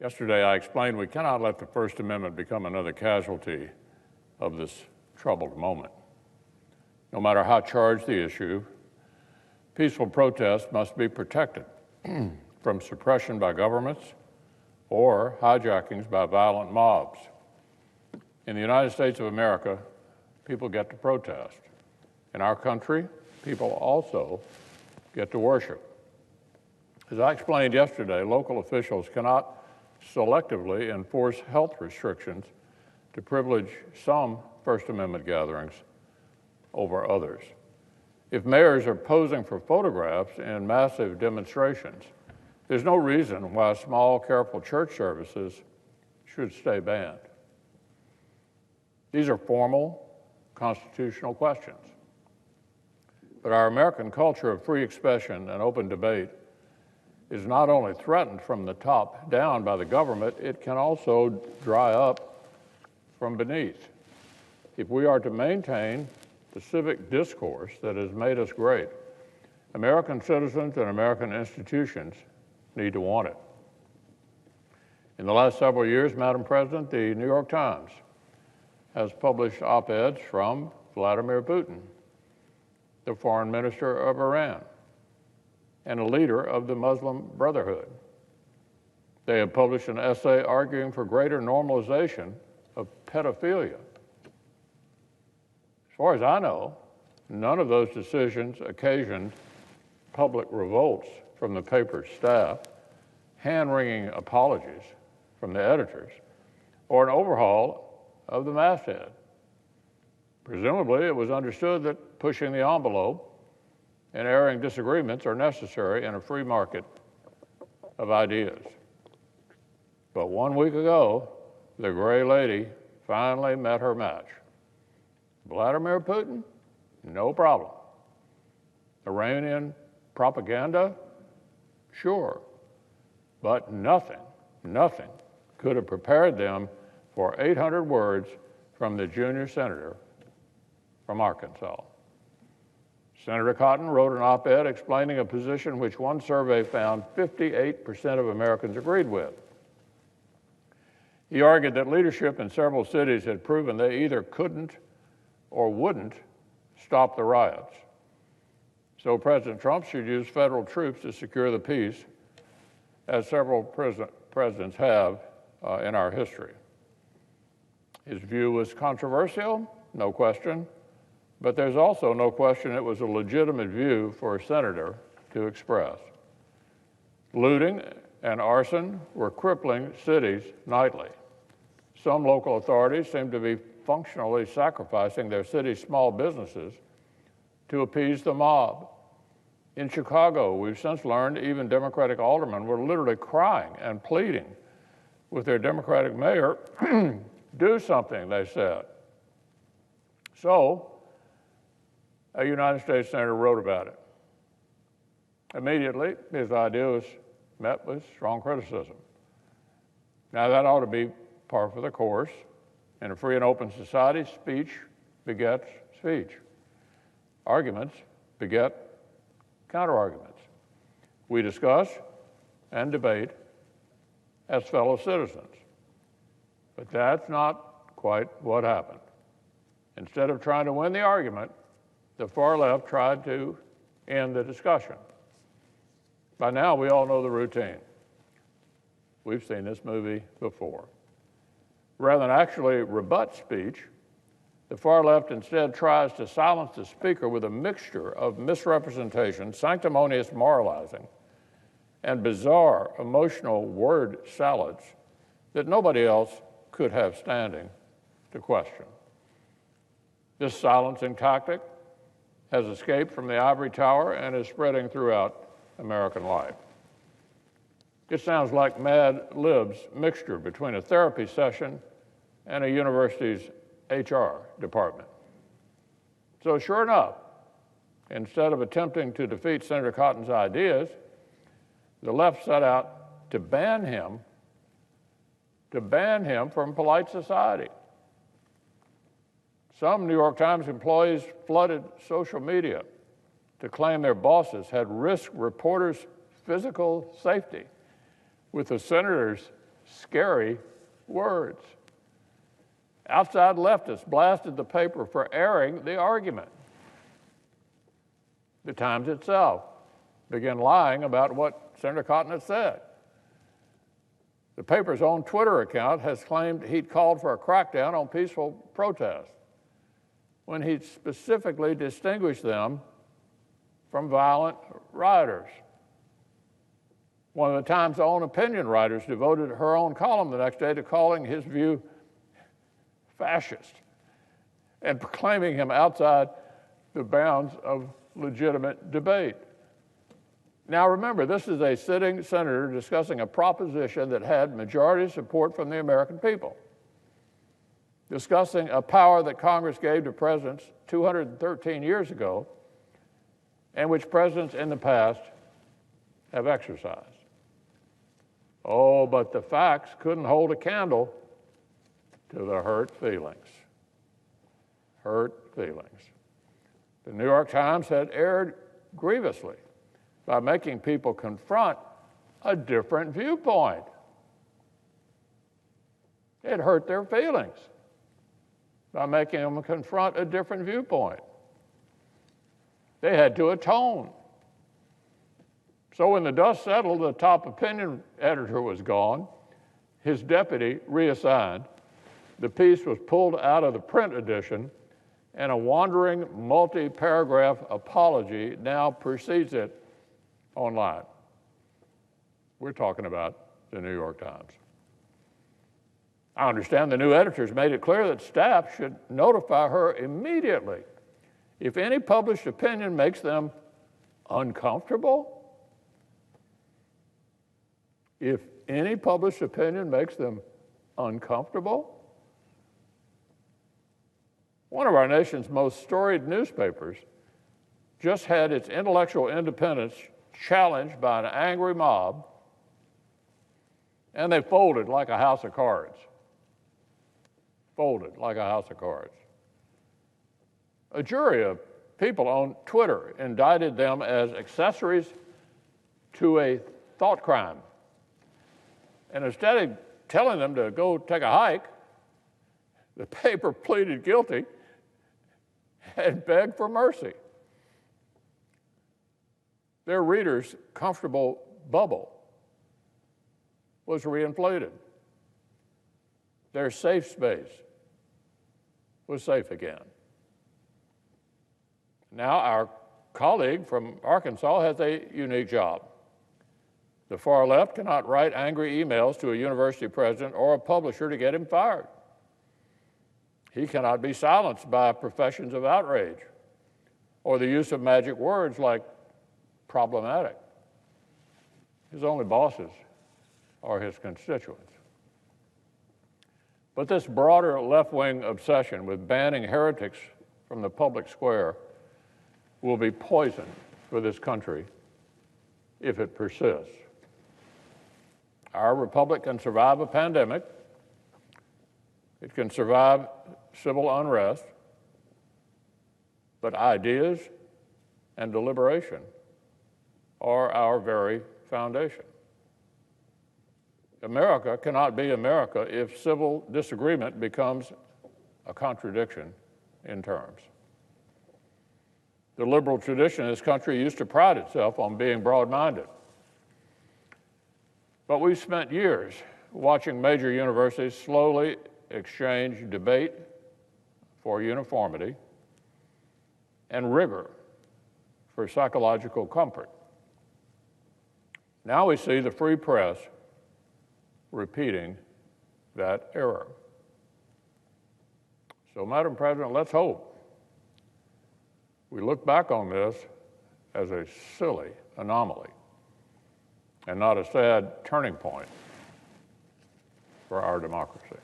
Yesterday, I explained we cannot let the First Amendment become another casualty of this troubled moment. No matter how charged the issue, peaceful protest must be protected from suppression by governments or hijackings by violent mobs. In the United States of America, people get to protest. In our country, people also get to worship. As I explained yesterday, local officials cannot selectively enforce health restrictions to privilege some First Amendment gatherings over others. If mayors are posing for photographs in massive demonstrations, there's no reason why small, careful church services should stay banned. These are formal, constitutional questions. But our American culture of free expression and open debate is not only threatened from the top down by the government, it can also dry up from beneath. If we are to maintain the civic discourse that has made us great, American citizens and American institutions need to want it. In the last several years, Madam President, the New York Times has published op-eds from Vladimir Putin, the foreign minister of Iran, and a leader of the Muslim Brotherhood. They have published an essay arguing for greater normalization of pedophilia. As far as I know, none of those decisions occasioned public revolts from the paper's staff, hand-wringing apologies from the editors, or an overhaul of the masthead. Presumably, it was understood that pushing the envelope and airing disagreements are necessary in a free market of ideas. But 1 week ago, the gray lady finally met her match. Vladimir Putin? No problem. Iranian propaganda? Sure. But nothing could have prepared them for 800 words from the junior senator from Arkansas. Senator Cotton wrote an op-ed explaining a position which one survey found 58% of Americans agreed with. He argued that leadership in several cities had proven they either couldn't or wouldn't stop the riots. So President Trump should use federal troops to secure the peace, as several presidents have in our history. His view was controversial, no question, but there's also no question it was a legitimate view for a senator to express. Looting and arson were crippling cities nightly. Some local authorities seem to be functionally sacrificing their city's small businesses to appease the mob. In Chicago, we've since learned even Democratic aldermen were literally crying and pleading with their Democratic mayor, do something, they said. So, a United States senator wrote about it. Immediately, his idea was met with strong criticism. Now, that ought to be par for the course. In a free and open society, speech begets speech. Arguments beget counter-arguments. We discuss and debate as fellow citizens. But that's not quite what happened. Instead of trying to win the argument, the far left tried to end the discussion. By now, we all know the routine. We've seen this movie before. Rather than actually rebut speech, the far left instead tries to silence the speaker with a mixture of misrepresentation, sanctimonious moralizing, and bizarre emotional word salads that nobody else could have standing to question. This silencing tactic has escaped from the ivory tower and is spreading throughout American life. It sounds like Mad Lib's mixture between a therapy session and a university's HR department. So sure enough, instead of attempting to defeat Senator Cotton's ideas, the left set out to ban him from polite society. Some New York Times employees flooded social media to claim their bosses had risked reporters' physical safety with the senator's scary words. Outside leftists blasted the paper for airing the argument. The Times itself began lying about what Senator Cotton had said. The paper's own Twitter account has claimed he'd called for a crackdown on peaceful protests when he'd specifically distinguished them from violent rioters. One of the Times' own opinion writers devoted her own column the next day to calling his view fascist and proclaiming him outside the bounds of legitimate debate. Now remember, this is a sitting senator discussing a proposition that had majority support from the American people, discussing a power that Congress gave to presidents 213 years ago and which presidents in the past have exercised. Oh, but the facts couldn't hold a candle to the hurt feelings. Hurt feelings. The New York Times had erred grievously by making people confront a different viewpoint. It hurt their feelings by making them confront a different viewpoint. They had to atone. So when the dust settled, the top opinion editor was gone, his deputy reassigned, the piece was pulled out of the print edition, and a wandering multi-paragraph apology now precedes it online. We're talking about the New York Times. I understand the new editors made it clear that staff should notify her immediately if any published opinion makes them uncomfortable. If any published opinion makes them uncomfortable. One of our nation's most storied newspapers just had its intellectual independence challenged by an angry mob, and they folded like a house of cards. Folded like a house of cards. A jury of people on Twitter indicted them as accessories to a thought crime. And instead of telling them to go take a hike, the paper pleaded guilty and begged for mercy. Their readers' comfortable bubble was reinflated. Their safe space was safe again. Now our colleague from Arkansas has a unique job. The far left cannot write angry emails to a university president or a publisher to get him fired. He cannot be silenced by professions of outrage or the use of magic words like problematic. His only bosses are his constituents. But this broader left-wing obsession with banning heretics from the public square will be poison for this country if it persists. Our republic can survive a pandemic. It can survive civil unrest, but ideas and deliberation are our very foundation. America cannot be America if civil disagreement becomes a contradiction in terms. The liberal tradition in this country used to pride itself on being broad-minded. But we've spent years watching major universities slowly exchange debate for uniformity and rigor for psychological comfort. Now we see the free press repeating that error. So, Madam President, let's hope we look back on this as a silly anomaly and not a sad turning point for our democracy.